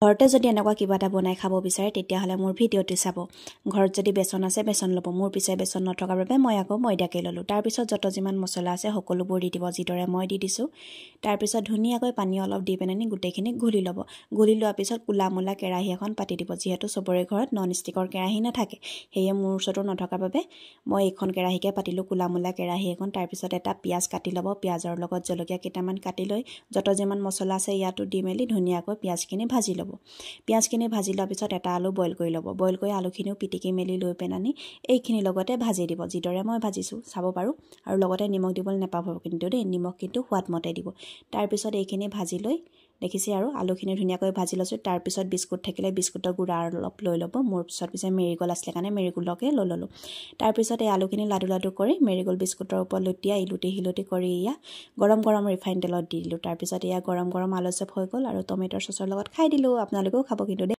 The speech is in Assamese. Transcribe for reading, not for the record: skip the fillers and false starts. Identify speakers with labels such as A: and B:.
A: ঘৰতে যদি এনেকুৱা কিবা এটা বনাই খাব বিচাৰে তেতিয়াহ'লে মোৰ ভিডিঅ'টো চাব। ঘৰত যদি বেচন আছে বেচন ল'ব, মোৰ পিছে বেচন নথকাৰ বাবে মই আকৌ ময়দাকে ল'লোঁ। তাৰপিছত যত যিমান মছলা আছে সকলোবোৰ দি দিব, যিদৰে মই দি দিছোঁ। তাৰপিছত ধুনীয়াকৈ পানী অলপ দি পেলাই গোটেইখিনি ঘুলি ল'ব। ঘুলি লোৱাৰ পিছত কোলা-মোলা কেৰাহী এখন পাতি দিব। যিহেতু চবৰে ঘৰত নন ষ্টিকৰ কেৰাহী নাথাকে, সেয়ে মোৰ ওচৰতো নথকাৰ বাবে মই এইখন কেৰাহীকে পাতিলোঁ, কোলা-মোলা কেৰাহী এখন। তাৰপিছত এটা পিঁয়াজ কাটি ল'ব, পিঁয়াজৰ লগত জলকীয়া কেইটামান কাটি লৈ যত যিমান মছলা আছে ইয়াতো দি মেলি ধুনীয়াকৈ পিঁয়াজখিনি ভাজি ল'ব। পিঁয়াজখিনি ভাজি লোৱাৰ পিছত এটা আলু বইল কৰি ল'ব। বইল কৰি আলুখিনিও পিটিকি মেলি লৈ পেলানি এইখিনি লগতে ভাজি দিব, যিদৰে মই ভাজিছোঁ চাব পাৰোঁ। আৰু লগতে নিমখ দিবলৈ নাপাব কিন্তু দেই, নিমখ কিন্তু সোৱাদ মতে দিব। তাৰপিছত এইখিনি ভাজি লৈ দেখিছে আৰু আলুখিনি ধুনীয়াকৈ ভাজি লৈছোঁ। তাৰপিছত বিস্কুট থাকিলে বিস্কুটৰ গুড়া অলপ লৈ ল'ব। মোৰ পিছে মেৰিগোল্ড আছিলে কাৰণে মেৰিগোল্ডকে লৈ ল'লোঁ। তাৰপিছত এই আলুখিনি লাডু লাডু কৰি মেৰিগোল্ড বিস্কুটৰ ওপৰত লুটিয়াই ইলুটি শিলুটি কৰি এয়া গৰম গৰম ৰিফাইন তেলত দি দিলোঁ। তাৰপিছত এয়া গৰম গৰম আলু চপ হৈ গ'ল আৰু টমেটৰ চচৰ লগত খাই দিলোঁ। আপোনালোকেও খাব কিন্তু দেই।